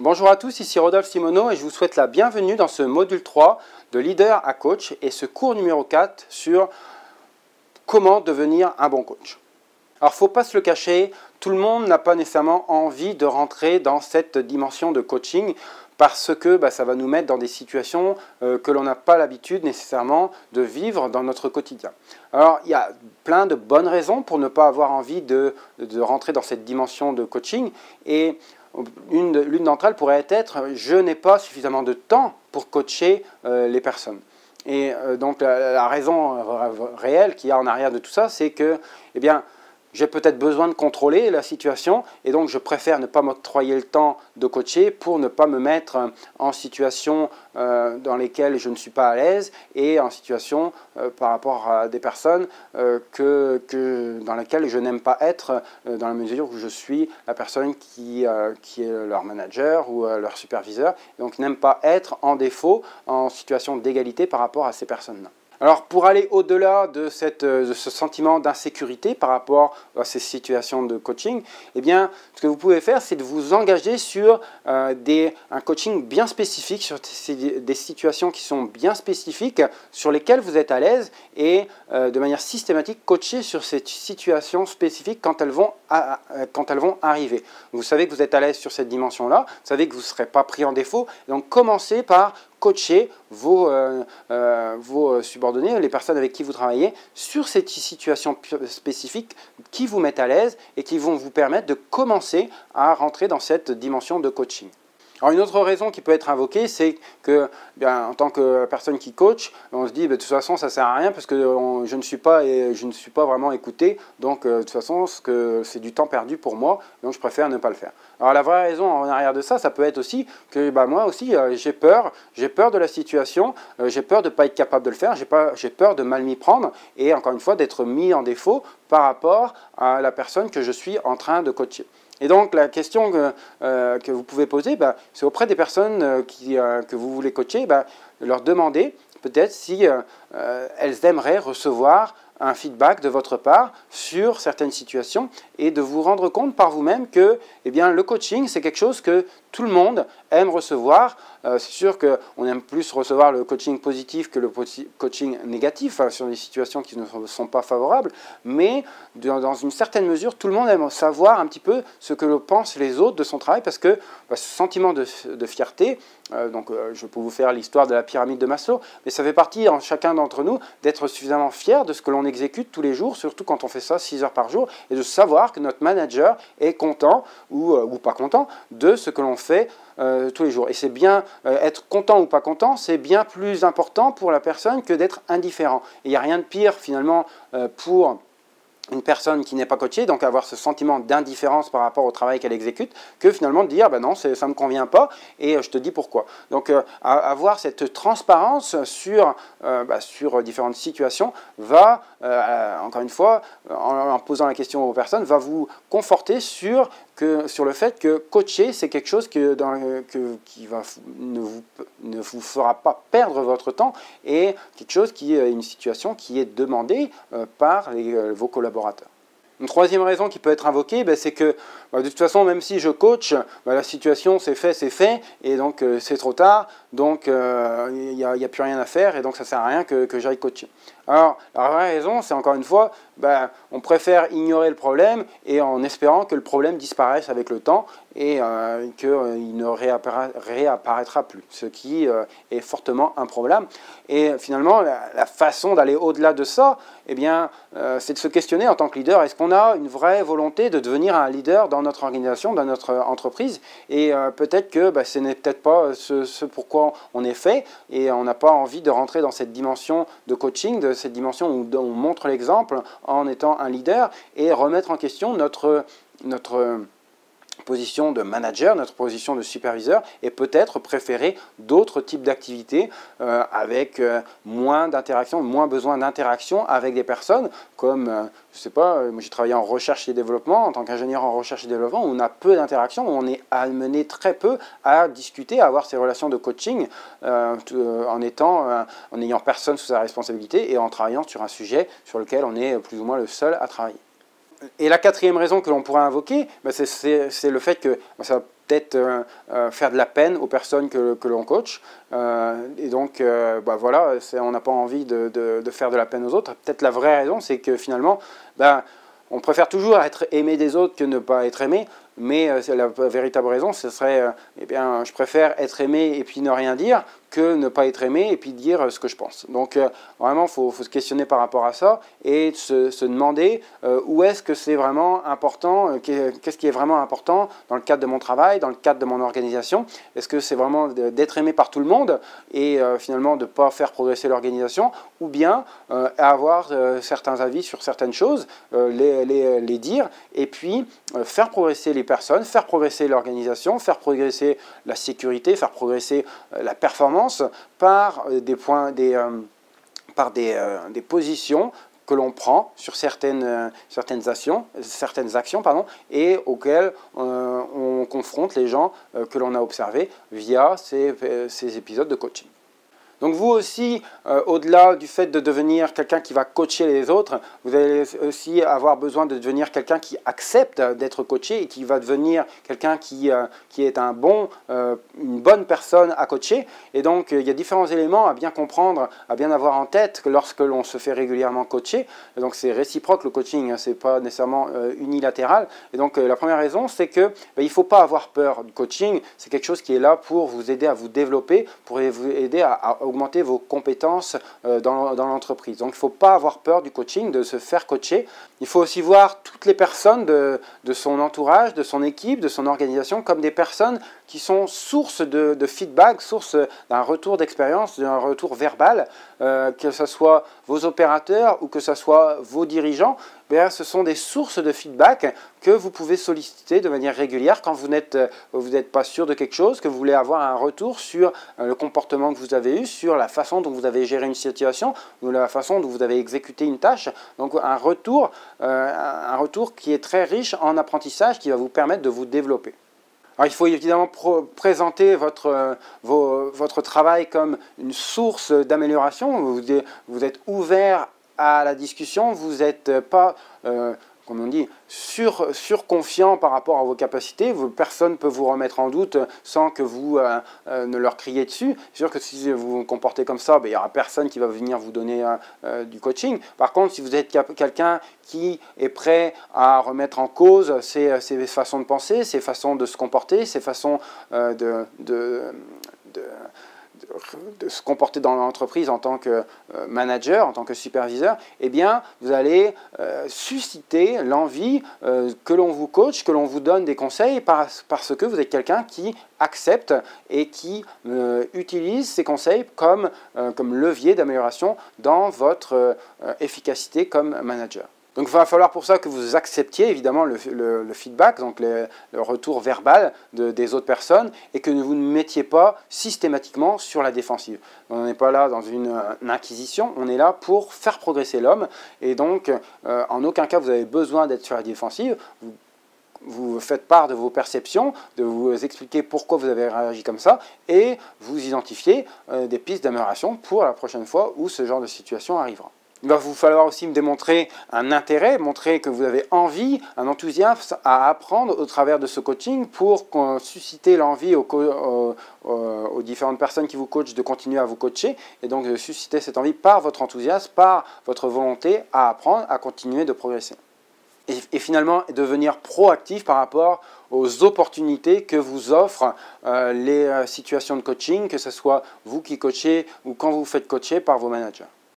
Bonjour à tous, ici Rodolphe Simoneau et je vous souhaite la bienvenue dans ce module 3 de leader à coach et ce cours numéro 4 sur comment devenir un bon coach. Alors il ne faut pas se le cacher, tout le monde n'a pas nécessairement envie de rentrer dans cette dimension de coaching parce que ça va nous mettre dans des situations que l'on n'a pas l'habitude nécessairement de vivre dans notre quotidien. Alors il y a plein de bonnes raisons pour ne pas avoir envie de rentrer dans cette dimension de coaching et l'une d'entre elles pourrait être « je n'ai pas suffisamment de temps pour coacher les personnes ». Et donc la raison réelle qu'il y a en arrière de tout ça, c'est que j'ai peut-être besoin de contrôler la situation et donc je préfère ne pas m'octroyer le temps de coacher pour ne pas me mettre en situation dans lesquelles je ne suis pas à l'aise et en situation par rapport à des personnes dans lesquelles je n'aime pas être dans la mesure où je suis la personne qui est leur manager ou leur superviseur. Et donc n'aime pas être en défaut, en situation d'égalité par rapport à ces personnes-là. Alors pour aller au-delà de ce sentiment d'insécurité par rapport à ces situations de coaching, ce que vous pouvez faire, c'est de vous engager sur un coaching bien spécifique, sur des situations qui sont bien spécifiques, sur lesquelles vous êtes à l'aise et de manière systématique coacher sur ces situations spécifiques quand elles vont arriver. Vous savez que vous êtes à l'aise sur cette dimension-là, vous savez que vous ne serez pas pris en défaut, donc commencez par coacher vos subordonnés, les personnes avec qui vous travaillez, sur ces situations spécifiques qui vous mettent à l'aise et qui vont vous permettre de commencer à rentrer dans cette dimension de coaching. Alors une autre raison qui peut être invoquée, c'est que en tant que personne qui coach, on se dit de toute façon ça ne sert à rien parce que je ne suis pas vraiment écouté, donc de toute façon c'est du temps perdu pour moi, donc je préfère ne pas le faire. Alors la vraie raison en arrière de ça peut être aussi que moi aussi j'ai peur de la situation, j'ai peur de ne pas être capable de le faire, j'ai peur de mal m'y prendre et encore une fois d'être mis en défaut par rapport à la personne que je suis en train de coacher. Et donc la question que vous pouvez poser, c'est auprès des personnes que vous voulez coacher, leur demander peut-être si elles aimeraient recevoir un feedback de votre part sur certaines situations et de vous rendre compte par vous-même que le coaching, c'est quelque chose que tout le monde aime recevoir. C'est sûr qu'on aime plus recevoir le coaching positif que le coaching négatif sur des situations qui ne sont pas favorables, mais dans une certaine mesure, tout le monde aime savoir un petit peu ce que pensent les autres de son travail parce que ce sentiment de fierté, je peux vous faire l'histoire de la pyramide de Maslow, mais ça fait partie en chacun d'entre nous d'être suffisamment fier de ce que l'on exécute tous les jours, surtout quand on fait ça 6 heures par jour, et de savoir que notre manager est content ou pas content de ce que l'on fait tous les jours. Et c'est bien, être content ou pas content, c'est bien plus important pour la personne que d'être indifférent. Et il n'y a rien de pire finalement pour une personne qui n'est pas coachée, donc avoir ce sentiment d'indifférence par rapport au travail qu'elle exécute, que finalement de dire non, ça ne me convient pas et je te dis pourquoi. Donc avoir cette transparence sur différentes situations va, encore une fois, en posant la question aux personnes, va vous conforter sur le fait que coacher, c'est quelque chose qui ne vous fera pas perdre votre temps et quelque chose qui est une situation qui est demandée par vos collaborateurs. Une troisième raison qui peut être invoquée, c'est que de toute façon, même si je coach, la situation c'est fait, et donc c'est trop tard, donc il n'y a plus rien à faire, et donc ça ne sert à rien que j'aille coacher. Alors, la vraie raison, c'est encore une fois, on préfère ignorer le problème, et en espérant que le problème disparaisse avec le temps, et qu'il ne réapparaîtra plus, ce qui est fortement improbable. Et finalement, la façon d'aller au-delà de ça, c'est de se questionner en tant que leader, est-ce qu'on a une vraie volonté de devenir un leader dans notre organisation, dans notre entreprise, et peut-être que ce n'est peut-être pas ce pourquoi on est fait, et on n'a pas envie de rentrer dans cette dimension de coaching, de cette dimension où on montre l'exemple en étant un leader, et remettre en question notre position de manager, notre position de superviseur, et peut-être préférer d'autres types d'activités avec moins d'interaction, moins besoin d'interaction avec des personnes, comme, je ne sais pas, moi j'ai travaillé en recherche et développement, en tant qu'ingénieur en recherche et développement, où on a peu d'interaction, où on est amené très peu à discuter, à avoir ces relations de coaching, en ayant personne sous sa responsabilité et en travaillant sur un sujet sur lequel on est plus ou moins le seul à travailler. Et la quatrième raison que l'on pourrait invoquer, ben, c'est le fait que ça va peut-être faire de la peine aux personnes que l'on coach. Et donc, ben, voilà, on n'a pas envie de faire de la peine aux autres. Peut-être la vraie raison, c'est que finalement, ben, on préfère toujours être aimé des autres que ne pas être aimé. Mais la véritable raison, ce serait, eh bien, je préfère être aimé et puis ne rien dire que ne pas être aimé et puis dire ce que je pense. Donc vraiment, il faut se questionner par rapport à ça et se demander où est-ce que c'est vraiment important, qu'est-ce qui est vraiment important dans le cadre de mon travail, dans le cadre de mon organisation. Est-ce que c'est vraiment d'être aimé par tout le monde et finalement de ne pas faire progresser l'organisation, ou bien avoir certains avis sur certaines choses, les dire et puis faire progresser les personnes, faire progresser l'organisation, faire progresser la sécurité, faire progresser la performance par des positions que l'on prend sur certaines actions et auxquelles on confronte les gens que l'on a observés via ces épisodes de coaching. Donc vous aussi, au-delà du fait de devenir quelqu'un qui va coacher les autres, vous allez aussi avoir besoin de devenir quelqu'un qui accepte d'être coaché et qui va devenir quelqu'un qui est une bonne personne à coacher. Et donc il y a différents éléments à bien comprendre, à bien avoir en tête que lorsque l'on se fait régulièrement coacher. Et donc c'est réciproque le coaching, c'est pas nécessairement unilatéral. Et donc la première raison, c'est que il ne faut pas avoir peur du coaching. C'est quelque chose qui est là pour vous aider à vous développer, pour vous aider à augmenter vos compétences dans l'entreprise. Donc il ne faut pas avoir peur du coaching, de se faire coacher. Il faut aussi voir toutes les personnes de son entourage, de son équipe, de son organisation comme des personnes qui sont source de feedback, source d'un retour d'expérience, d'un retour verbal, que ce soit vos opérateurs ou que ce soit vos dirigeants. Bien, ce sont des sources de feedback que vous pouvez solliciter de manière régulière quand vous n'êtes pas sûr de quelque chose, que vous voulez avoir un retour sur le comportement que vous avez eu, sur la façon dont vous avez géré une situation, ou la façon dont vous avez exécuté une tâche. Donc un retour qui est très riche en apprentissage, qui va vous permettre de vous développer. Alors, il faut évidemment présenter votre travail comme une source d'amélioration. Vous êtes ouvert à la discussion, vous n'êtes pas, comme on dit, surconfiant par rapport à vos capacités. Personne ne peut vous remettre en doute sans que vous ne leur criez dessus. C'est sûr que si vous vous comportez comme ça, il n'y aura personne qui va venir vous donner du coaching. Par contre, si vous êtes quelqu'un qui est prêt à remettre en cause ses façons de penser, ses façons de se comporter, ses façons de se comporter dans l'entreprise en tant que manager, en tant que superviseur, eh bien, vous allez susciter l'envie que l'on vous coach, que l'on vous donne des conseils parce que vous êtes quelqu'un qui accepte et qui utilise ces conseils comme levier d'amélioration dans votre efficacité comme manager. Donc il va falloir pour ça que vous acceptiez évidemment le feedback, donc le retour verbal des autres personnes, et que vous ne mettiez pas systématiquement sur la défensive. On n'est pas là dans une inquisition, on est là pour faire progresser l'homme, et donc en aucun cas vous avez besoin d'être sur la défensive. Vous faites part de vos perceptions, de vous expliquer pourquoi vous avez réagi comme ça, et vous identifiez des pistes d'amélioration pour la prochaine fois où ce genre de situation arrivera. Il va vous falloir aussi me démontrer un intérêt, montrer que vous avez envie, un enthousiasme à apprendre au travers de ce coaching pour susciter l'envie aux différentes personnes qui vous coachent de continuer à vous coacher, et donc de susciter cette envie par votre enthousiasme, par votre volonté à apprendre, à continuer de progresser. Et finalement, devenir proactif par rapport aux opportunités que vous offrent les situations de coaching, que ce soit vous qui coachez ou quand vous faites coacher par vos managers.